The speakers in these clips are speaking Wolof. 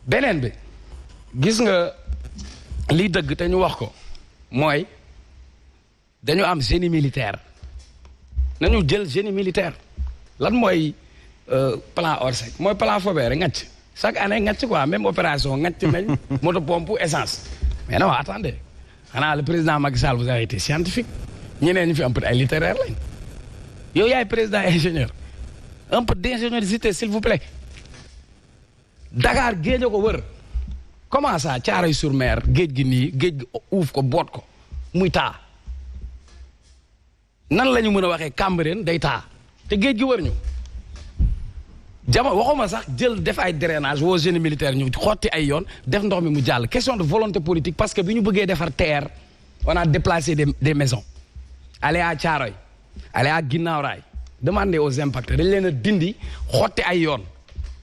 beneen bi gis nga liy dëgg te ñu wax ko mooy dañu am génie militaire nañu jël génie militaire lan mooy plan Orsec mooy plan Faubert ngacc chaque année ngacc quoi même opération ngacc nañ moto pompe essence mais non attendez xanaa le président Macky Sall vous avez été scientifique ñeneen ñi fi un peu ay littéraire lañ yow yaay président ingénieur un peu d'ingéniosité s'il vous plaît Dakar géej ko wër comment ça Thiaroye-sur-Mer géej gi nii géej gi uuf ko boot ko muy taa nan la ñu mën a waxee Cambérène day taa te géej gi wër ñu waxuma sax jël def ay drainage woo génie militaire ñu xotti ay yoon def ndox mi mu jàll question de volonté politique parce que bi ñu bëggee defar terre on a déplacé des maisons aller à Thiaroye aller à Guinaw Rail demander aux impactés dañ leen a dindi xotti ay yoon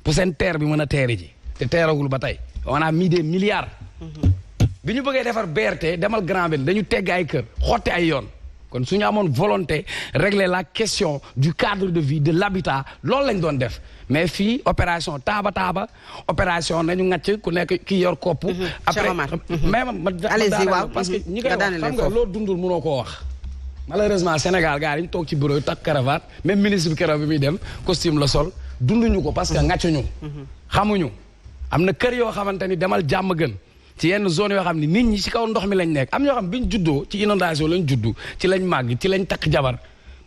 pour seen terre bi mën a teere ji te teeragul ba tey on a mis des milliards bi ñu bëggee defar BRT demal Grand Benn dañu tegg ay kër xotti ay yoon kon su ñu amoon volonté régler la question du cadre de vie de l'habitat loolu lañ doon def mais fii opération taaba opération nañu ngàcc ku nekk ki yor kopp après mais allez-y waaw parce que ñi koy wax xam nga loo dundul mënoo koo wax malheureusement Sénégal gars yi ñu toog ci bureau yi takk cravate même ministre bi keroog bi muy dem costume la sol dunduñu ko parce que ngàccuñu xamuñu am na kër yoo xamante ni demal jàmm gën ci yenn zone yoo xam ne nit ñi ci kaw ndox mi lañ nekk am ñoo xam bi ñu juddoo ci inondation lañ juddu ci lañ màgg ci lañ takk jabar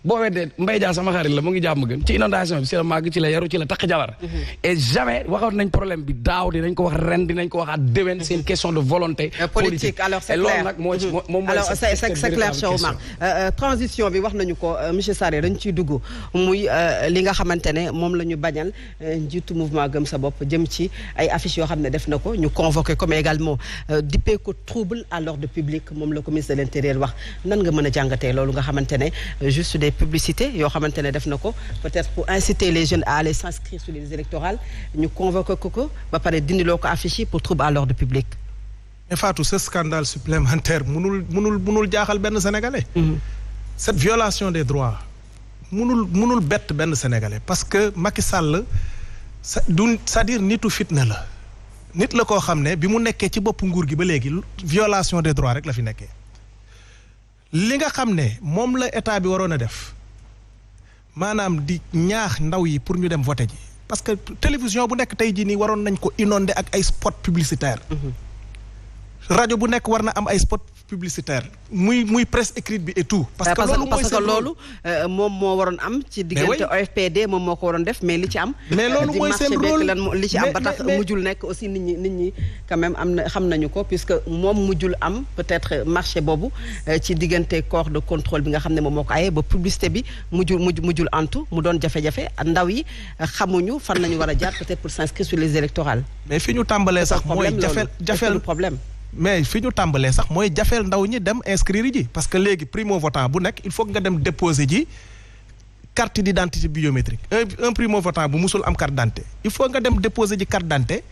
boo weddee Mbaye Dia sama xarit la mu ngi jàmm gën ci inondation bi ci la màgg ci la yaru ci la takk jabar et jamais waxoon nañ problème bi daaw dinañ ko wax ren dinañ ko waxaat déwén c'est une question de volonté politique alors c'est clair loolu nag moom alors c'est clair Cheikh Oumar transition bi wax nañu ko monsieur Sarré dañ ciy dugg muy li nga xamante ne moom la ñu bañal njiitu mouvement Gëm sa bopp jëm ci ay affiches yoo xam ne def na ko ñu convoqué comme également dippee ko trouble à l'ordre public moom la ko ministre de l'intérieur wax nan nga mën a jàngatee loolu nga xamante ne juste des publicités yoo xamante ne def na ko peut-être pour inciter les jeunes à aller s'inscrire sur les listes électorales ñu convoqué ko ba pare dindiloo ko affiche yi pour trouble à l'ordre public. mais Fatou ce scandale supplémentaire mënul jaaxal benn Sénégalais. cette violation des droits mënul bett benn Sénégalais parce que Macky Sall c'est-à-dire nitu fitna la nit la koo xam ne bi mu nekkee ci bopp nguur gi ba léegi violation des droits rek la fi nekkee. li nga xam ne moom la état bi waroon a def maanaam di ñaax ndaw yi pour ñu dem voter ji parce que télévision bu nekk tey jii nii waroon nañ ko inonder ak ay spot publicitaire rajo bu nekk war na am ay spot publicitaire muy presse écrite bi et tout. parce que loolu moom moo waroon am. ci diggante OFPD moom moo ko waroon def mais li ci am. mais loolu mooy seen rôle li ci am ba tax mujjul nekk aussi nit ñi quand même am na xam nañu ko puisque moom mujjul am peut-être marché boobu ci diggante corps de contrôle bi nga xam ne moom moo ko aye ba publicité bi mujjul antu mu doon jafe-jafe ndaw yi xamuñu fan nañu war a jaar peut-être pour s'inscrire sur les électorales. mais fi ñu tàmbalee sax mooy jafeel problème. mais fi ñu tàmbalee sax mooy jafeel ndaw ñi dem inscrire ji parce que léegi primo votant bu nekk il faut nga dem déposer ji carte d'identité biométrique un primo votant bu musul am carte d'identité il faut nga dem déposer ji carte d'identité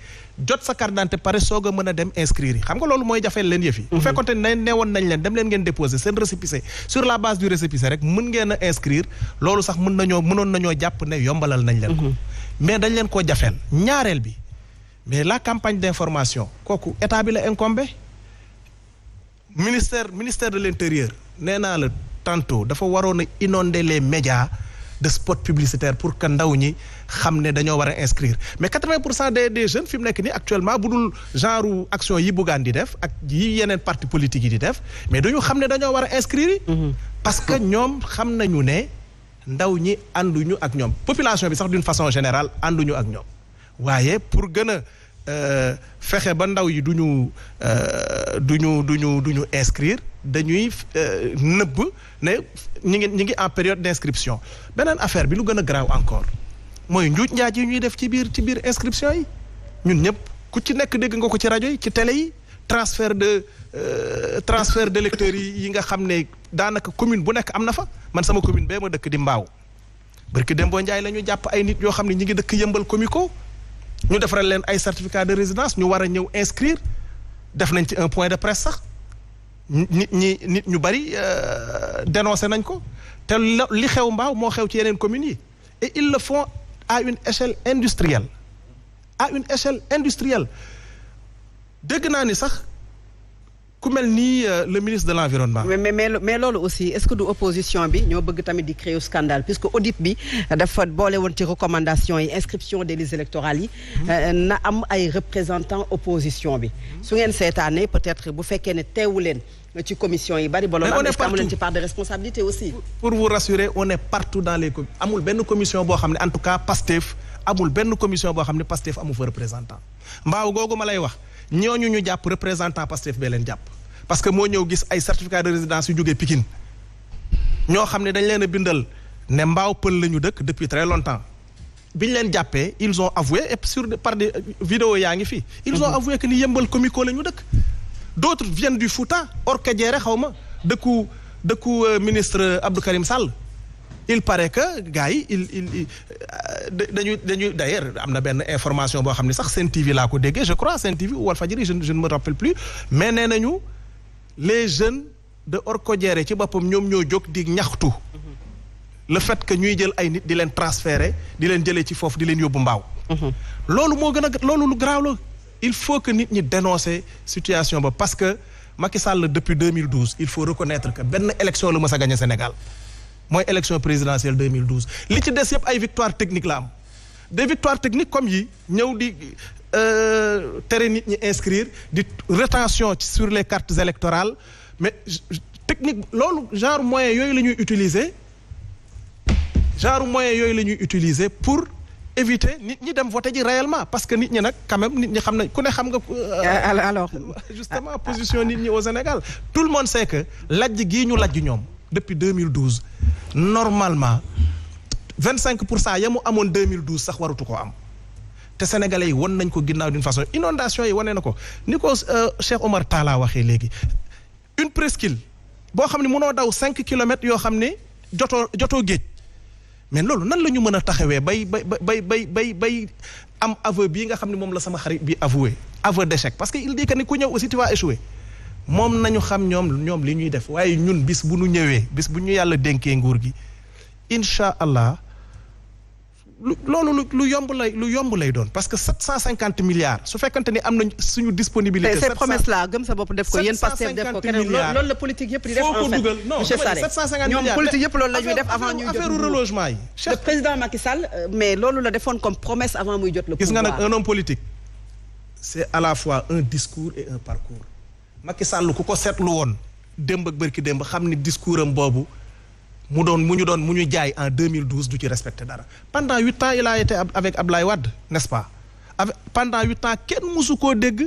jot sa carte d'identité pare soog a mën a dem inscrire yi xam nga loolu mooy jafeel leen yëf yi bu fekkoonte ne neewoon nañ leen dem leen ngeen déposer seen récépissé sur la base du récépissé rek mën ngeen a inscrire loolu sax mënoon nañoo jàpp ne yombalal nañ leen ko mais dañ leen koo jafeel ñaareel bi mais la campagne d'information kooku état bi la incombé ministère de l'intérieur nee naa la tantôt dafa waroon a inonder les médias de spots publicitaires pour que ndaw ñi xam ne dañoo war a inscrire mais 80% des jeunes fi mu nekk nii actuellement bu dul genre action yi Bougane di def ak yi yeneen parti politique yi di def mais dañu xam ne dañoo war a inscrire yi parce que ñoom xam nañu ne ndaw ñi ànduñu ak ñoom population bi sax d'une façon générale ànduñu ak ñoom waaye pour gën a fexe ba ndaw yi duñu inscrire dañuy nëbb ne ñi ngi en période d'inscription beneen affaire bi lu gën a graaw encore mooy njuuj njaaj yi ñuy def ci biir inscription yi ñun ñëpp ku ci nekk dégg nga ko ci rajo yi ci télé yi transfert d'électeurs yi nga xam ne daanaka commune bu nekk am na fa man sama commune bee ma dëkk di Mbaaw barki Dembo Njaay la ñu jàpp ay nit yoo xam ne ñi ngi dëkk Yëmbal Comico ñu defaral leen ay certificat de résidence ñu war a ñëw inscrire def nañ ci un point de presse sax nit ñu bari dénoncé nañ ko te li xew Mbaaw moo xew ci yeneen communes yi et ils le font à une échelle industrielle à une échelle industrielle dégg naa ni sax ku mel ni le ministre de l'environnement. mais loolu aussi est-ce que du opposition bi ñoo bëgg tamit di créer scandale puisque audit bi dafa boole woon ci recommandation yi inscription des listes électorales yi. na am ay représentants opposition bi. su ngeen seetaanee peut-être bu fekkee ne teewu leen ci commission yi bari. mais on est partout amu leen ci part de responsabilité aussi. pour vous rassurer on est partout dans les amul benn commission boo xam ne en tout cas Pastef amul benn commission boo xam ne Pastef amu fa représentant mbaaw googu ma lay wax. ñooñu ñu jàpp représentant Pastef bee leen jàpp parce que moo ñëw gis ay certificat de résidence yu jógee Pikine ñoo xam ne dañ leen a bindal ne mbaaw pël la ñu dëkk depuis très longtemps biñ leen jàppee ils ont avoué et par des vidéos yaa ngi fii ils ont avoué que ni yëmbal comico la ñu dëkk d'autres viennent du Fouta Orkadiéré xaw ma dëkku ministre Abdou Karim Sall il paraît que gars yi dañuy d'ailleurs am na benn information boo xam ne sax Sen TV laa ko déggee je crois Sen TV ou Walfadjri je ne me rappelle plus mais nee nañu les jeunes de Orkadiéré ci boppam ñoom ñoo jóg di ñaxtu le fait que ñuy jël ay nit di leen transférer di leen jëlee ci foofu di leen yóbbu mbaaw loolu moo gën a loolu lu grave la il faut que nit ñi dénoncer situation ba parce que Macky Sall depuis 2012 il faut reconnaître que benn élection la mës a gagné Sénégal mooy élection présidentielle 2012 li ci des yëpp ay victoire technique la am des victoires techniques comme yi ñëw di tere nit ñi inscrire di rétention sur les cartes électorales mais technique loolu genre moyen yooyu la ñuy utiliser pour éviter nit ñi dem voter ji réellement parce que nit ñi nag quand même nit ñi xam nañ ku ne xam nga. alors justement position nit ñi au Sénégal tout le monde sait que lajj gii ñu lajj ñoom. depuis 2012 normalement 25% ya mu amoon 2012 sax waratu koo am te sénégalais yi wan nañ ko ginnaaw d'une façon inondation yi wane na ko ni ko Cheikh Omar Talla waxee léegi une presqu'île boo xam ne mënoo daw 5 kilomètres yoo xam ne jotoo géej mais loolu nan la ñu mën a taxawee bay am aveu bii nga xam ne moom la sama xarit bi aveu d'échec parce que il dit que ni ku ñëw aussi tu vas échouer moom nañu xam ñoom li ñuy def waaye ñun bis bu ñu ñëwee bis bu ñu yàlla dénkee nguur gi incha allah loolu lu yomb lay doon parce que 750 milliards su fekkante ni am nañ suñu disponibilité. ces promesses là gëm sa bopp def ko yéen Pastef def ko keneen loolu la politique yëpp di def en fait monsieur Sarré 750 ñoom milliards politique yëpp loolu la ñuy def avant ñuy jot affaire relogement yi. le président Macky Sall mais loolu la defoon comme promesse avant muy jot le pouvoir. gis nga nag un homme politique c'est à la fois un discours et un parcours. Macky Sall ku ko seetlu woon démb ak bërki démb xam ni discours am boobu mu ñu jaay en 2012 du ci respecté dara pendant 8 ans il a été avec Ablaye Wade n'est-ce pas pendant 8 ans kenn musu koo dégg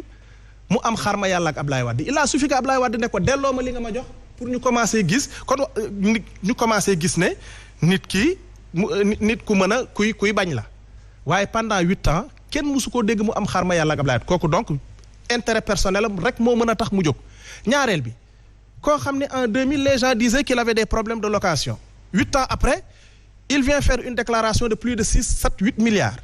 mu am xarma yàlla ak Ablaye Wade il a suffi que Ablaye Wade ne ko delloo ma li nga ma jox pour ñu commencer gis ne nit ku mën a kuy bañ la waaye pendant 8 ans kenn musu koo dégg mu am xarma yàlla ak Ablaye Wade kooku donc intérêt personnel am rek moo mën a tax mu jóg ñaareel bi koo xam ne en 2000 les gens disaient qu'il avait des problèmes de location 8 ans après il vient faire une déclaration de plus de 6, 7, 8 milliards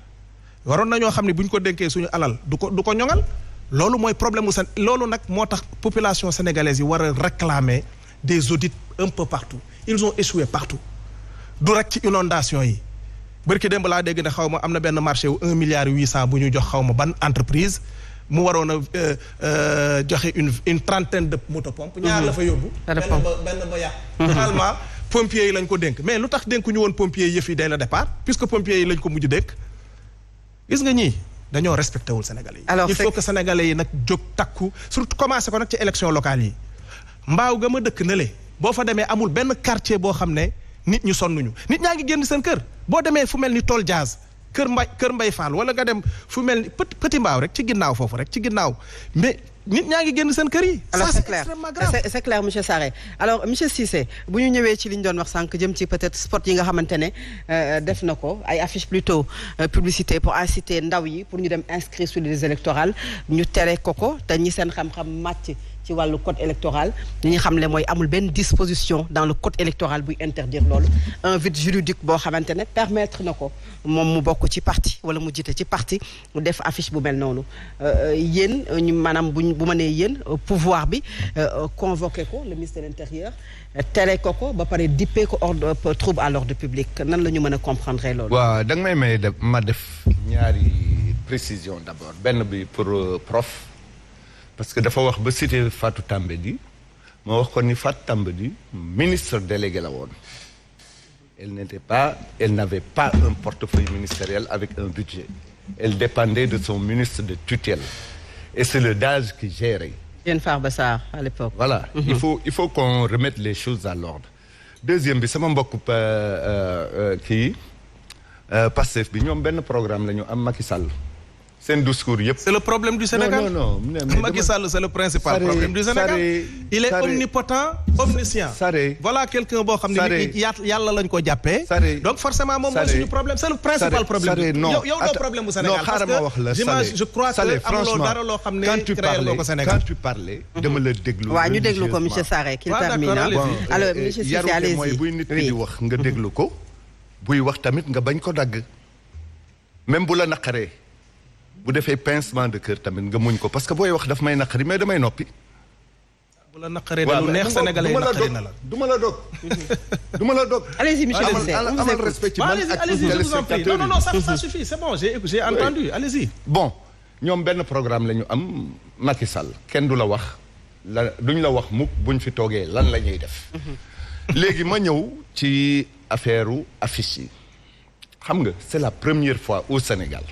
waroon nañoo xam ne bu ñu ko dénkee suñu alal du ko ñoŋal loolu mooy problème mu loolu nag moo tax population sénégalaise yi war a réclamer des audits un peu partout ils ont échoué partout du rek ci inondation yi bërki démb laa dégg ne xaw ma am na benn marché wu 1 milliard 800 bu ñu jox xaw ma ban entreprise mu waroon a joxe une trentaine de motopompes. ñaar la fa yóbbu. benn ba yàq. finalement pompiers yi lañ ko dénk mais lu tax dénkuñu woon pompiers yi yëf yi dès le départ puisque pompiers yi lañ ko mujj dénk gis nga ñii dañoo respecté wul Sénégalais yi. alors il faut que Sénégalais yi nag jóg takku surtout commencé ko nag ci élection locale yi. mbaaw ga ma dëkk na le boo fa demee amul benn quartier boo xam ne nit ñu sonnuñu nit ñaa ngi génn seen kër boo demee fu mel ni Tool Jazz. kër mbay Fall wala nga dem fu mel ni petit mbaaw rek ci ginnaaw foofu rek ci ginnaaw mais nit ñaa ngi génn seen kër yi. alors ça c'est clair c'est clair monsieur Sarré alors monsieur Cissé bu ñu ñëwee ci li ñu doon wax sànq jëm ci peut-être spot yi nga xamante ne def na ko ay affiche plutôt publicité pour inciter ndaw yi pour ñu dem inscrire sur les électorales ñu tere ko te ñi seen xam-xam màcc ci wàllu code électoral li ñu xam le mooy amul benn disposition dans le code électoral buy interdire loolu un vide juridique boo xamante ne permettre na ko moom mu bokk ci parti wala mu jiite ci parti mu def affiche bu mel noonu yéen ñu maanaam bu ma nee yéen pouvoir bi convoqué ko le ministre de l'intérieur tere ko ba pare dippee ko trouble à l'ordre public nan la ñu mën a comprendre loolu. waaw da nga may def ñaari précision d'abord benn bi pour prof parce que dafa wax ba cité Fatou Tambédji ma wax ko ni Fatou Tambédji ministre délégué la woon elle n'avait pas un portefeuille ministériel avec un budget elle dépendait de son ministre de tutelle et c'est le DAGE qui gérait. Diène Farba Sarr à l'époque. Voilà, il faut qu'on remette les choses à l'ordre. Deuxième bi sama mbokk kii Pastef bi ñoom benn programme la ñu am Macky Sall seen discours yëpp. C'est le problème du Sénégal. Non. Macky Sall c'est le principal problème du Sénégal. Il est omnipotent, omniscient. Voilà quelqu'un boo xam ne nit ñi yàlla lañ ko jàppee. Donc forcément moom mooy suñu problème. C'est le principal problème. yow doo problème bu Sénégal. xaaral ma wax la je crois que amuloo dara loo xam ne créé loo ko Sénégal. quand tu parlais dama la déglu. waaw ñu déglu ko monsieur Sarré qu'il termine. Alors monsieur Cissé allez-y. mooy buy nit ki di wax nga déglu ko. buy wax tamit nga bañ ko dagg. même bu la naqaree. bu defee pincement de cœur tamit nga muñ ko parce que booy wax daf may naqari mais damay noppi. bu la naqaree da lu neex sénégalais naqari na la. du ma la dog. Allez-y monsieur Cissé. amal respect ci man ak téléspectateurs yi. non ça suffit c'est bon j'ai entendu allez-y. bon ñoom benn programme la ñu am Macky Sall kenn du la wax duñ la wax mukk buñ fi toogee lan la ñuy def. léegi ma ñëw ci affaire affiche yi xam nga c'est la première fois au Sénégal.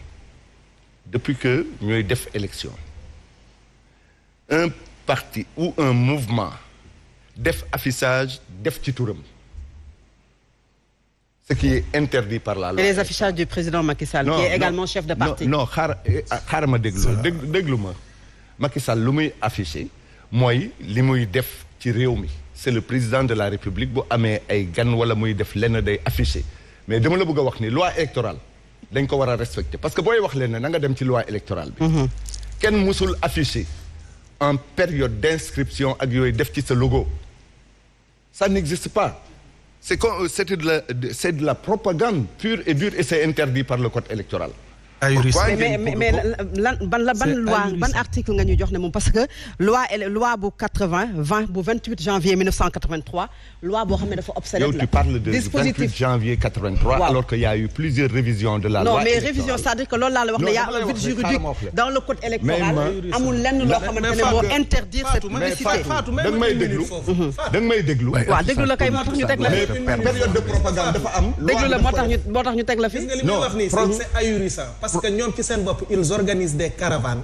Depuis que ñooy def élection un parti ou un mouvement def affichage def ci turam ce qui est interdit par la loi. Et les affichages du président Macky Sall. qui est également chef de parti. non xaar ma déglu ma Macky Sall lu muy affiché mooy li muy def ci réew mi c'est le président de la République bu amee ay gan wala muy def lenn day affiché mais dama la bëgg a wax ni loi électorale. dañ ko war a respecter parce que booy wax leen ne na nga dem ci loi électorale bi. kenn musul affiché en période d'inscription ak yooyu def ci sa logo. ça n'existe pas. c'est de la propagande pure et dure et c'est interdit par le code électoral. mais ban article nga ñu jox ne moom parce que loi bu 28 janvier 1983 loi boo xam ne dafa obsolète la. yow tu parles de 28 janvier 83. alors qu'il y a eu plusieurs révisions de la loi. non mais révision c'est-à-dire que loolu laa la wax ne y a un vide juridique dans le code électoral. amul lenn loo xamante ne moo interdire cette publicité. da nga may déglu. waaw déglu la kay moo tax ñu teg la. période de propagande dafa am. déglu la moo tax ñu teg la fi. non c'est ahurissant. parce que ñoom ci seen bopp ils organisent des caravanes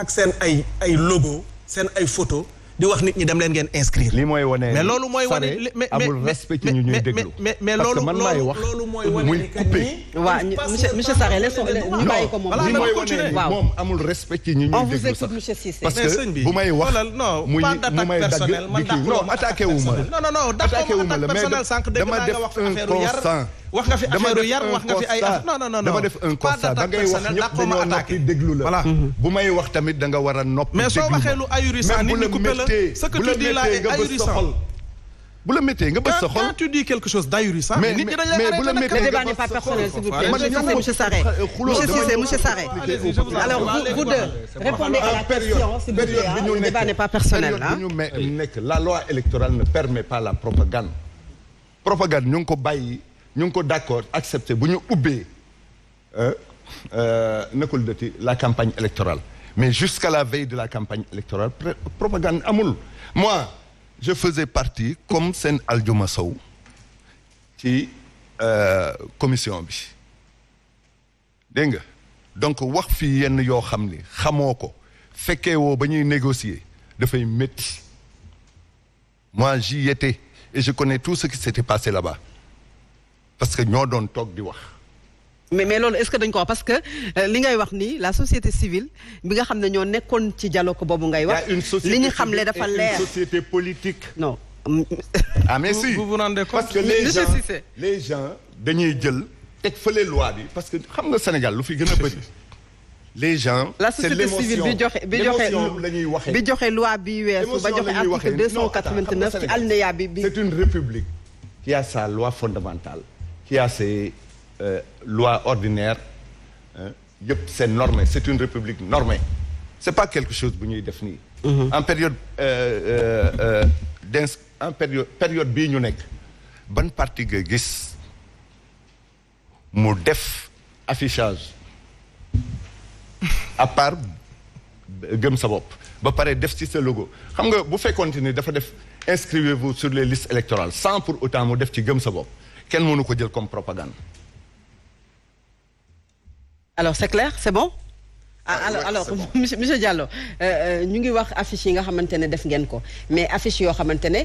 ak seen ay logo seen ay photo di wax nit ñi dem leen ngeen inscrire. li mooy wane mais loolu mooy wane amul respect ci ñu ñuy déglu. mais loolu mooy wane muy coupé. waaw monsieur Sarré ñu bàyyi ko moom. li mooy wane moom amul respect ci ñu ñuy déglu sax. on vous écoute monsieur Cissé. parce que bu may wax muy may dagg non attaqué wu ma. non attaqué wu ma la mais dama def un constat. wax nga fi affaire yar wax nga fi ay non dama def un constat da ngay wax ñëpp dañoo noppi déglu la. voilà bu may wax tamit da nga war a noppi. mais soo waxee lu ahurissant nit ñi coupé la ce que tu dis là est ahurissant. bu la méttee nga bës sa xol. quand tu dis quelque chose d'ahurissant. mais bu la méttee le débat n'est pas personnel s'il vous plaît. monsieur Sarré monsieur Sarré. alors vous deux répondez à la question s'il vous plaît. le débat n'est pas personnel. période bi ñu nekk la loi électorale ne permet pas la propagande. propagande ñu ngi ko bàyyi. ñu ngi ko d'accord accepté bu ñu ubbee nekkul dati la campagne électorale mais jusqu'à la veille de la campagne électorale propagande amul. moi je faisais partie comme seen Aljuma Sow ci commission bi dégg nga donc wax fii yenn yoo xam ni xamoo ko fekkee woo ba ñuy négocier dafay métti moi j'y étais et je connais tout ce qui s'était passé là-bas. parce que ñoo doon toog di wax. mais loolu est-ce que dañ ko wax parce que li ngay wax nii la société civile bi nga xam ne ñoo nekkoon ci dialogue boobu ngay wax. li ñu xamle dafa leer une société politique. non. ah mais si vous rendez compte parce que les gens dañuy jël teg fële loi bi parce que xam nga Sénégal lu fi gën a bëri. les gens la société civile bi joxe loi bi weesu ba joxe article 289 ci alinéa bi. c'est une république qui a sa loi fondamentale. qui a ses lois ordinaires yëpp c'est normé c'est une république normée c'est pas quelque chose bu ñuy def nii. en période période bii ñu nekk ban parti nga gis mu def affichage à part gëm sa bopp ba pare def ci sa logo xam nga bu fekkoon ni dafa def inscrivez-vous sur les listes électorales sans pour autant mu def ci gëm sa bopp kenn mënu ko jël comme propagande. Alors c'est clair, c'est bon? Alors c'est bon. monsieur Diallo ñu ngi wax affiche yi nga xamante ne def ngeen ko mais affiche yoo xamante ne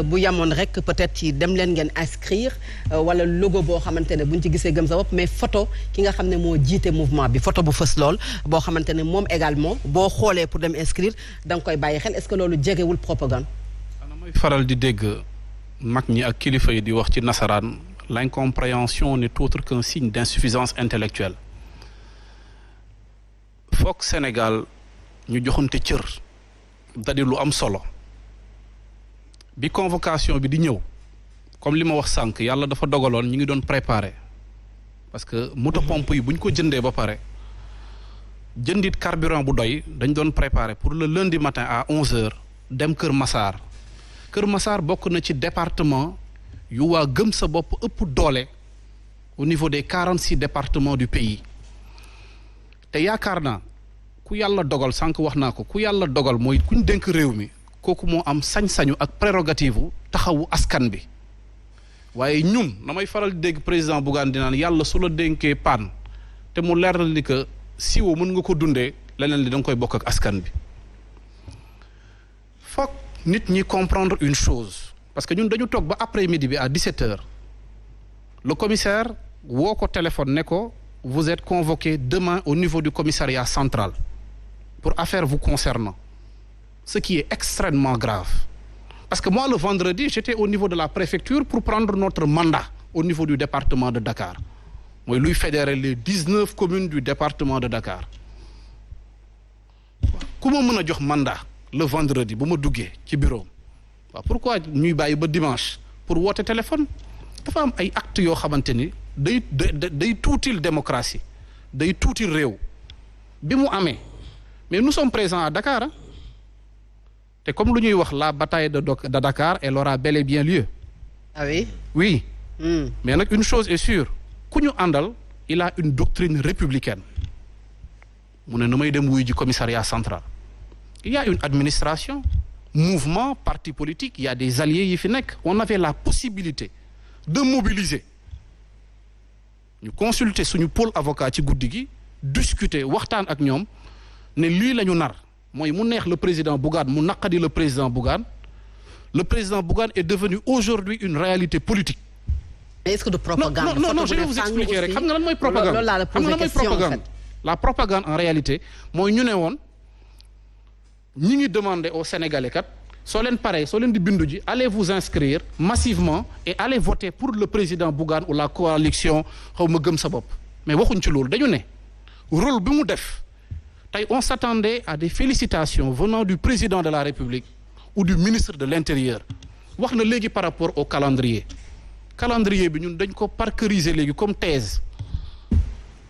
bu yamoon rek peut-être ci dem leen ngeen inscrire wala logo boo xamante ne buñ ci gisee gëm sa bopp mais photo ki nga xam ne moo jiite mouvement bi photo bu fës lool boo xamante ne moom également boo xoolee pour dem inscrire da nga koy bàyyi xel est-ce que loolu jegewul propagande. ana may faral di dégg mag ñi ak kilifa yi di wax ci nasaraan l'incompréhension n'est autre qu'un signe d'insuffisance intellectuelle. foog Sénégal ñu joxante cër dadi lu am solo bi convocation bi di ñëw comme li ma wax sànq yàlla dafa dogaloon ñu ngi doon préparer parce que moto pompe yi bu ñu ko jëndee ba pare jëndit carburant bu doy dañ doon préparer pour le lundi matin à 11h dem Kër Massar Kër Massar bokk na ci département yu waa gëm sa bopp ëpp doole au niveau des 46 départements du pays te yaakaar naa ku yàlla dogal sànq wax naa ko ku yàlla dogal mooy kuñ dénk réew mi kooku moo am sañ-sañu ak prérogative taxawu askan bi waaye ñun damay faral di dégg président Bougane di naan yàlla su la dénkee paan te mu leer ni que siwo mën nga ko dundee leneen li da nga koy bokk ak askan bi foog nit ñi comprendre une chose parce que ñun dañu toog ba après midi bi à 17h le commissaire woo ko téléphone ne ko vous êtes convoqué demain au niveau du commissariat central pour affaires vous concernant ce qui est extrêmement grave parce que moi le vendredi j'étais au niveau de la préfecture pour prendre notre mandat au niveau du département de Dakar mooy luy fédérer les 19 communes du département de Dakar ku ma mën a jox mandat le vendredi bu ma duggee ci bureau waaw pourquoi ñuy bàyyi ba dimanche pour woote téléphone dafa am ay actes yoo xamante ni day tuutil démocratie day tuutil réew bi mu amee mais nous sommes présents à Dakar ah te comme lu ñuy wax la bataille de Dakar elle aura bel et bien lieu. Ah oui. Oui. Mais nag une chose est sûre ku ñu àndal il a une doctrine républicaine mu ne na may dem wuy ji commissariat central il y a une administration mouvement parti politique il y a des alliés yi fi nekk on avait la possibilité de mobiliser. ñu consulter suñu pôle avocat ci guddi gi discuter waxtaan ak ñoom ne lii la ñu nar mooy mu neex le président Bougane mu naqadi le président Bougane est devenu aujourd'hui une réalité politique. Mais est-ce que de propagande. non je vais vous expliquer rek xam nga lan mooy propagande xam nga lan mooy propagande la propagande en réalité mooy ñu ne woon ñi ngi demander aux Sénégalais kat soo leen paree soo leen di bindu ji allez vous inscrire massivement et allez voter pour le président Bougane ou la coalition xaw ma gëm sa bopp mais waxuñ ci loolu dañu ne rôle bi mu def tey on s'attendait à des félicitations venant du président de la République ou du ministre de l'Intérieur wax na léegi par rapport au calendrier bi ñun dañ ko parkeriser léegi comme thèse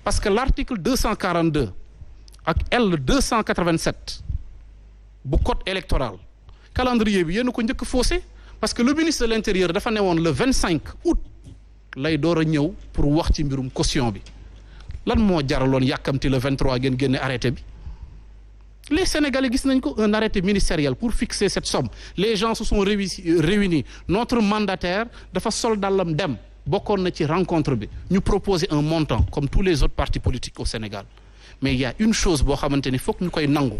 parce que l'article 242 ak L 287 bu code électoral calendrier bi yéen ko njëkk faussé parce que le ministre de l'Intérieur dafa ne woon le 25 août lay door a ñëw pour wax ci mbirum caution bi lan moo jaraloon yàkkamti le 23 ngeen génne arrêté bi les Sénégalais gis nañ ko un arrêté ministériel pour fixer cette somme les gens se sont réunis notre mandataire dafa sol dàllam dem bokkoon na ci rencontre bi ñu proposer un montant comme tous les autres partis politiques au Sénégal mais il y a une chose boo xamante ni foog ñu koy nangu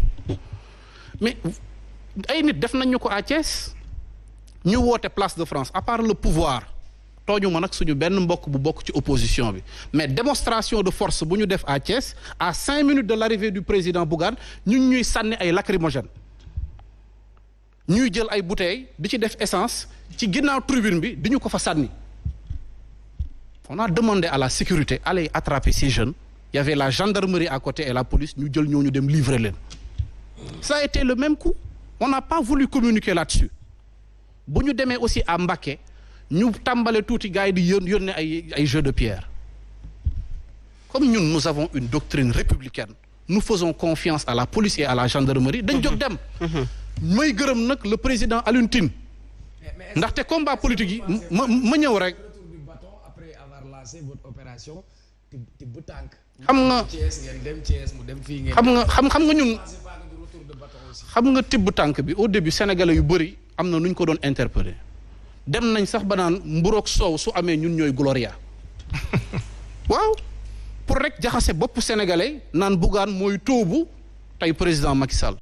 mais ay nit def nañ ñu ko à Thiès ñu woote place de France à part le pouvoir tooñu ma nag suñu benn mbokk bu bokk ci opposition bi mais démonstration de force bu ñu def à Thiès à 5 minutes de l'arrivée du président Bougane ñuy sànni ay lacrymogènes ñuy jël ay bouteilles di ci def essence ci ginnaaw tribune bi di ñu ko fa sànni on a demandé à la sécurité allez attraper ces jeunes il y avait la gendarmerie à côté et la police ñu jël ñooñu dem livrer leen ça a été le même coup on n'a pas voulu communiquer là-dessus bu ñu demee aussi à Mbacké ñu tàmbale tuuti gars yi di yónnee ay jeux de pierre comme ñun nous avons une doctrine républicaine nous faisons confiance à la police et à la gendarmerie dañ jóg dem may gërëm nag le président Alioune Tine ndaxte combat politique yi ma ñëw rek retour du bâton après avoir lancé votre opération tibb tànk xam nga xam nga ñun xam nga tibb tànk bi au début sénégalais yu bëri am na nu ñu ko doon interpréter dem nañ sax ba naan mburoog soow su amee ñun ñooy Gloria waaw pour rek jaxase bopp sénégalais naan Bougane mooy tóobu tey président Macky Sall